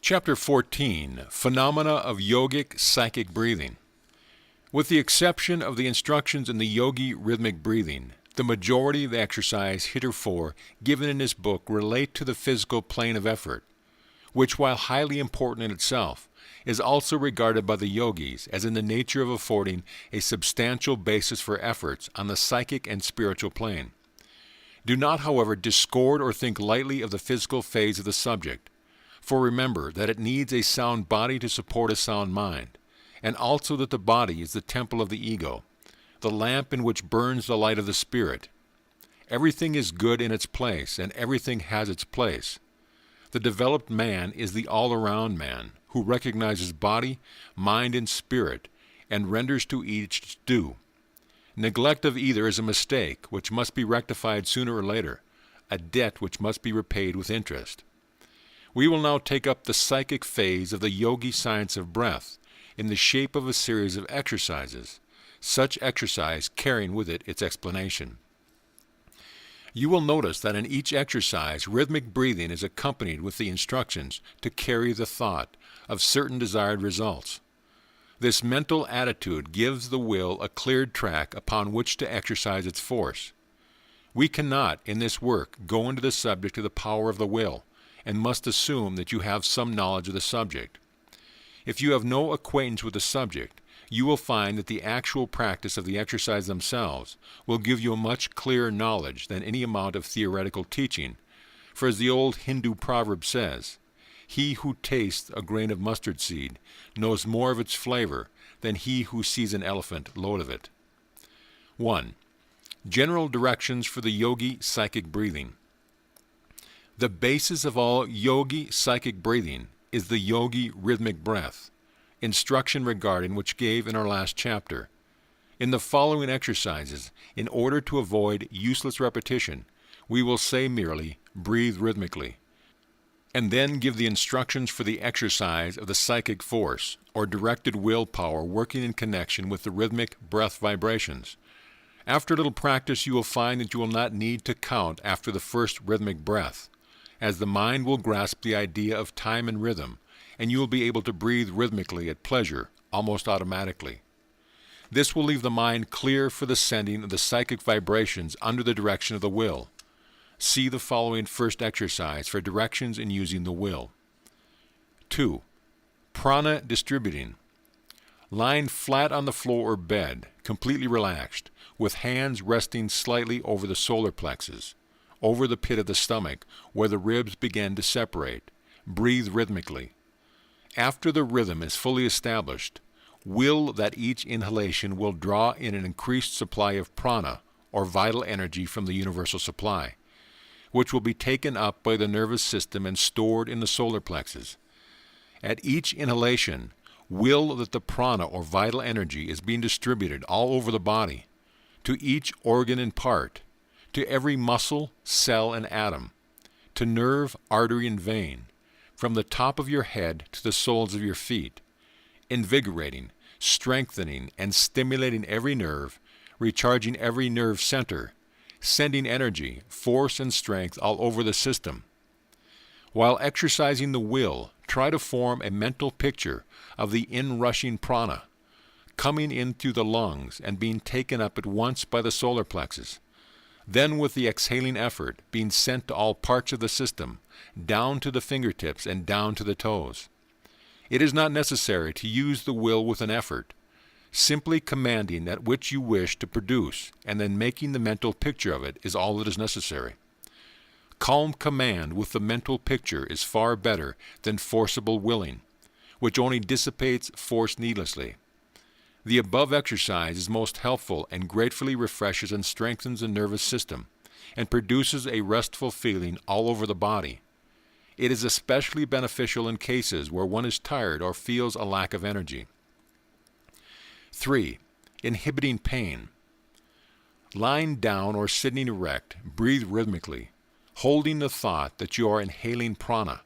Chapter 14, Phenomena of Yogic Psychic Breathing. With the exception of the instructions in the Yogi Rhythmic Breathing, the majority of the exercise heretofore given in this book relate to the physical plane of effort, which, while highly important in itself, is also regarded by the yogis as in the nature of affording a substantial basis for efforts on the psychic and spiritual plane. Do not, however, discord or think lightly of the physical phase of the subject, for remember that it needs a sound body to support a sound mind, and also that the body is the temple of the ego, the lamp in which burns the light of the spirit. Everything is good in its place, and everything has its place. The developed man is the all-around man, who recognizes body, mind, and spirit, and renders to each its due. Neglect of either is a mistake which must be rectified sooner or later, a debt which must be repaid with interest. We will now take up the psychic phase of the yogi science of breath in the shape of a series of exercises, such exercise carrying with it its explanation. You will notice that in each exercise, rhythmic breathing is accompanied with the instructions to carry the thought of certain desired results. This mental attitude gives the will a cleared track upon which to exercise its force. We cannot, in this work, go into the subject of the power of the will, and must assume that you have some knowledge of the subject. If you have no acquaintance with the subject, you will find that the actual practice of the exercise themselves will give you a much clearer knowledge than any amount of theoretical teaching, for as the old Hindu proverb says, "He who tastes a grain of mustard seed knows more of its flavor than he who sees an elephant load of it." 1. General directions for the yogi psychic breathing. The basis of all yogi psychic breathing is the yogi rhythmic breath, instruction regarding which gave in our last chapter. In the following exercises, in order to avoid useless repetition, we will say merely, breathe rhythmically, and then give the instructions for the exercise of the psychic force, or directed willpower working in connection with the rhythmic breath vibrations. After a little practice, you will find that you will not need to count after the first rhythmic breath, as the mind will grasp the idea of time and rhythm, and you will be able to breathe rhythmically at pleasure, almost automatically. This will leave the mind clear for the sending of the psychic vibrations under the direction of the will. See the following first exercise for directions in using the will. 2. Prana distributing. Lying flat on the floor or bed, completely relaxed, with hands resting slightly over the solar plexus, over the pit of the stomach, where the ribs begin to separate. Breathe rhythmically. After the rhythm is fully established, will that each inhalation will draw in an increased supply of prana, or vital energy from the universal supply, which will be taken up by the nervous system and stored in the solar plexus. At each inhalation, will that the prana, or vital energy, is being distributed all over the body, to each organ and part, to every muscle, cell, and atom, to nerve, artery, and vein, from the top of your head to the soles of your feet, invigorating, strengthening, and stimulating every nerve, recharging every nerve center, sending energy, force, and strength all over the system. While exercising the will, try to form a mental picture of the inrushing prana, coming in through the lungs and being taken up at once by the solar plexus, then with the exhaling effort being sent to all parts of the system, down to the fingertips and down to the toes. It is not necessary to use the will with an effort, simply commanding that which you wish to produce and then making the mental picture of it is all that is necessary. Calm command with the mental picture is far better than forcible willing, which only dissipates force needlessly. The above exercise is most helpful and gratefully refreshes and strengthens the nervous system and produces a restful feeling all over the body. It is especially beneficial in cases where one is tired or feels a lack of energy. 3. Inhibiting pain. Lying down or sitting erect, breathe rhythmically, holding the thought that you are inhaling prana.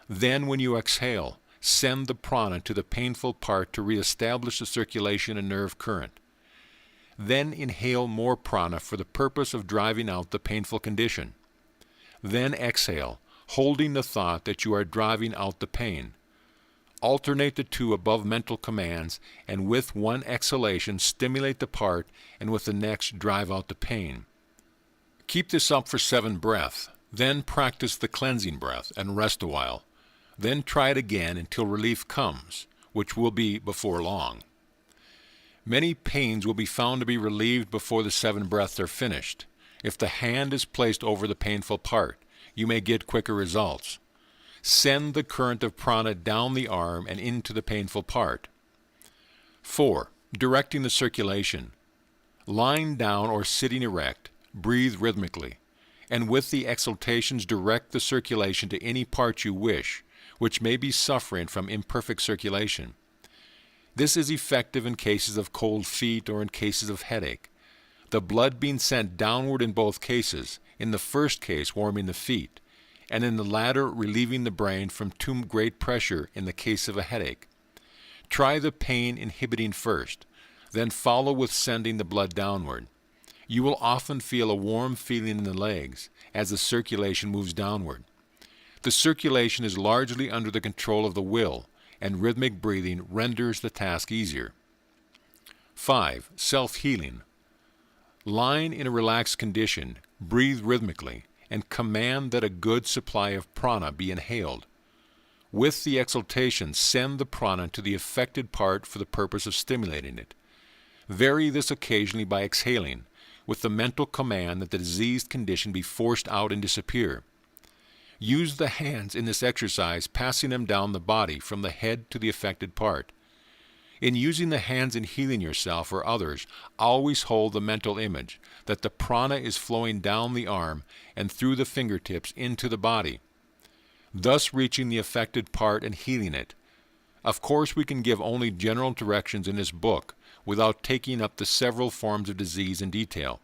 Then when you exhale, send the prana to the painful part to reestablish the circulation and nerve current. Then inhale more prana for the purpose of driving out the painful condition. Then exhale, holding the thought that you are driving out the pain. Alternate the two above mental commands, and with one exhalation stimulate the part, and with the next drive out the pain. Keep this up for 7 breaths. Then practice the cleansing breath and rest a while. Then try it again until relief comes, which will be before long. Many pains will be found to be relieved before the 7 breaths are finished. If the hand is placed over the painful part, you may get quicker results. Send the current of prana down the arm and into the painful part. 4. Directing the circulation. Lying down or sitting erect, breathe rhythmically, and with the exhalations direct the circulation to any part you wish, which may be suffering from imperfect circulation. This is effective in cases of cold feet or in cases of headache, the blood being sent downward in both cases, in the first case warming the feet, and in the latter relieving the brain from too great pressure in the case of a headache. Try the pain inhibiting first, then follow with sending the blood downward. You will often feel a warm feeling in the legs as the circulation moves downward. The circulation is largely under the control of the will, and rhythmic breathing renders the task easier. 5. Self-healing. Lying in a relaxed condition, breathe rhythmically and command that a good supply of prana be inhaled. With the exhaltation, send the prana to the affected part for the purpose of stimulating it. Vary this occasionally by exhaling, with the mental command that the diseased condition be forced out and disappear. Use the hands in this exercise, passing them down the body from the head to the affected part. In using the hands in healing yourself or others, always hold the mental image that the prana is flowing down the arm and through the fingertips into the body, thus reaching the affected part and healing it. Of course, we can give only general directions in this book without taking up the several forms of disease in detail.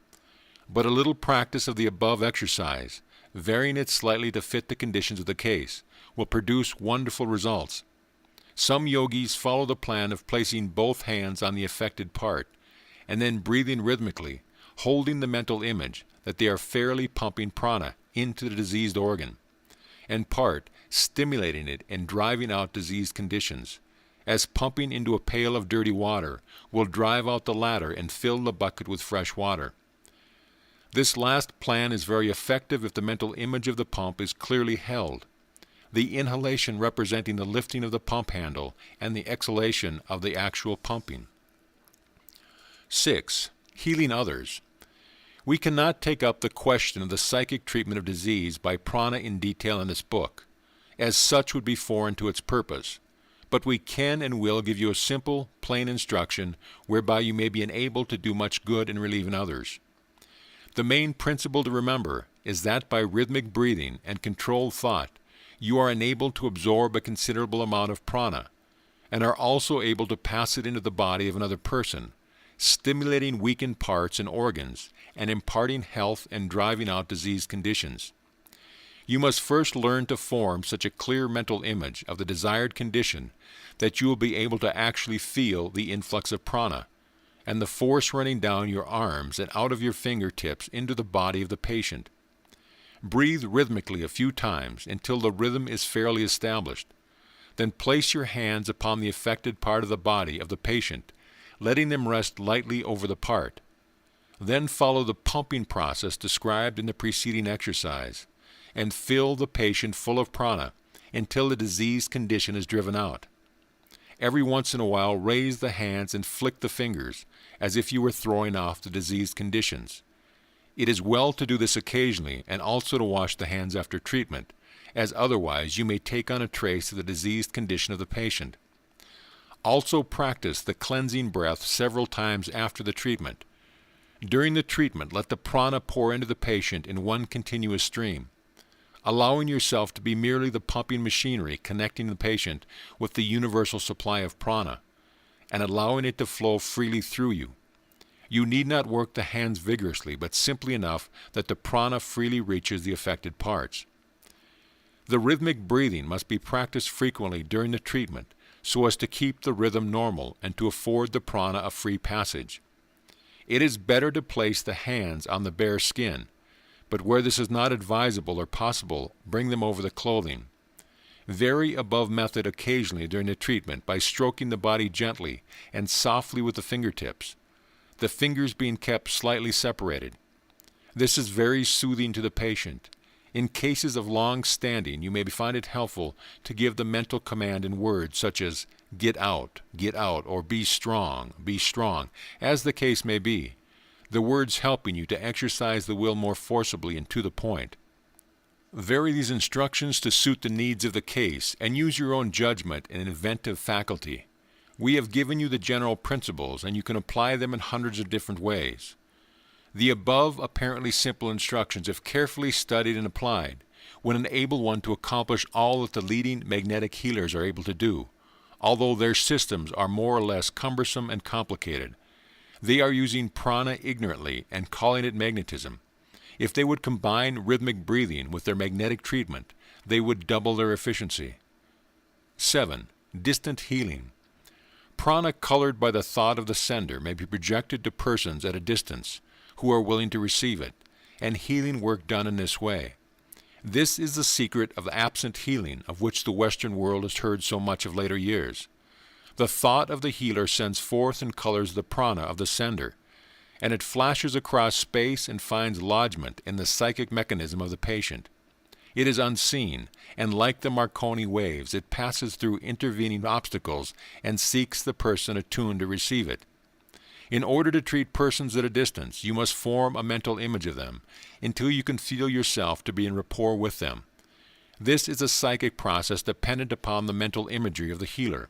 But a little practice of the above exercise, varying it slightly to fit the conditions of the case, will produce wonderful results. Some yogis follow the plan of placing both hands on the affected part and then breathing rhythmically, holding the mental image that they are fairly pumping prana into the diseased organ and part, stimulating it and driving out diseased conditions, as pumping into a pail of dirty water will drive out the latter and fill the bucket with fresh water. This last plan is very effective if the mental image of the pump is clearly held, the inhalation representing the lifting of the pump handle and the exhalation of the actual pumping. 6. Healing others. We cannot take up the question of the psychic treatment of disease by prana in detail in this book, as such would be foreign to its purpose, but we can and will give you a simple, plain instruction whereby you may be enabled to do much good in relieving others. The main principle to remember is that by rhythmic breathing and controlled thought, you are enabled to absorb a considerable amount of prana, and are also able to pass it into the body of another person, stimulating weakened parts and organs, and imparting health and driving out diseased conditions. You must first learn to form such a clear mental image of the desired condition that you will be able to actually feel the influx of prana, and the force running down your arms and out of your fingertips into the body of the patient. Breathe rhythmically a few times until the rhythm is fairly established. Then place your hands upon the affected part of the body of the patient, letting them rest lightly over the part. Then follow the pumping process described in the preceding exercise, and fill the patient full of prana until the diseased condition is driven out. Every once in a while, raise the hands and flick the fingers, as if you were throwing off the diseased conditions. It is well to do this occasionally, and also to wash the hands after treatment, as otherwise you may take on a trace of the diseased condition of the patient. Also practice the cleansing breath several times after the treatment. During the treatment, let the prana pour into the patient in one continuous stream, allowing yourself to be merely the pumping machinery connecting the patient with the universal supply of prana, and allowing it to flow freely through you. You need not work the hands vigorously, but simply enough that the prana freely reaches the affected parts. The rhythmic breathing must be practiced frequently during the treatment so as to keep the rhythm normal and to afford the prana a free passage. It is better to place the hands on the bare skin, but where this is not advisable or possible, bring them over the clothing. Vary above method occasionally during the treatment by stroking the body gently and softly with the fingertips, the fingers being kept slightly separated. This is very soothing to the patient. In cases of long standing, you may find it helpful to give the mental command in words such as get out, or be strong, as the case may be, the words helping you to exercise the will more forcibly and to the point. Vary these instructions to suit the needs of the case and use your own judgment and inventive faculty. We have given you the general principles, and you can apply them in hundreds of different ways. The above apparently simple instructions, if carefully studied and applied, would enable one to accomplish all that the leading magnetic healers are able to do, although their systems are more or less cumbersome and complicated. They are using prana ignorantly and calling it magnetism. If they would combine rhythmic breathing with their magnetic treatment, they would double their efficiency. 7. Distant healing. Prana colored by the thought of the sender may be projected to persons at a distance who are willing to receive it, and healing work done in this way. This is the secret of absent healing, of which the Western world has heard so much of later years. The thought of the healer sends forth and colors the prana of the sender, and it flashes across space and finds lodgment in the psychic mechanism of the patient. It is unseen, and like the Marconi waves, it passes through intervening obstacles and seeks the person attuned to receive it. In order to treat persons at a distance, you must form a mental image of them until you can feel yourself to be in rapport with them. This is a psychic process dependent upon the mental imagery of the healer.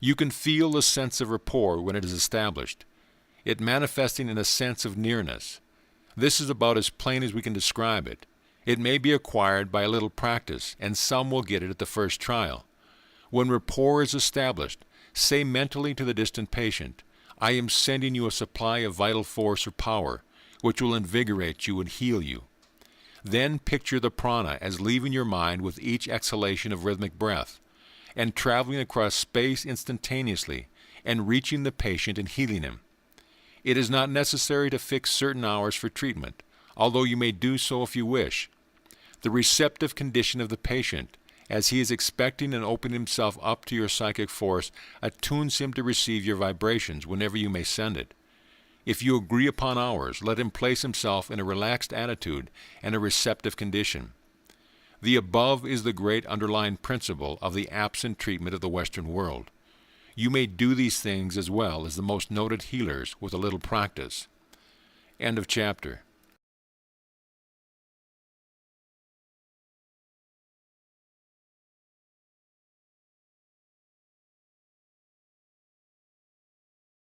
You can feel the sense of rapport when it is established, it manifesting in a sense of nearness. This is about as plain as we can describe it. It may be acquired by a little practice, and some will get it at the first trial. When rapport is established, say mentally to the distant patient, I am sending you a supply of vital force or power, which will invigorate you and heal you. Then picture the prana as leaving your mind with each exhalation of rhythmic breath, and traveling across space instantaneously, and reaching the patient and healing him. It is not necessary to fix certain hours for treatment, although you may do so if you wish. The receptive condition of the patient, as he is expecting and opening himself up to your psychic force, attunes him to receive your vibrations whenever you may send it. If you agree upon hours, let him place himself in a relaxed attitude and a receptive condition. The above is the great underlying principle of the absent treatment of the Western world. You may do these things as well as the most noted healers with a little practice. End of chapter.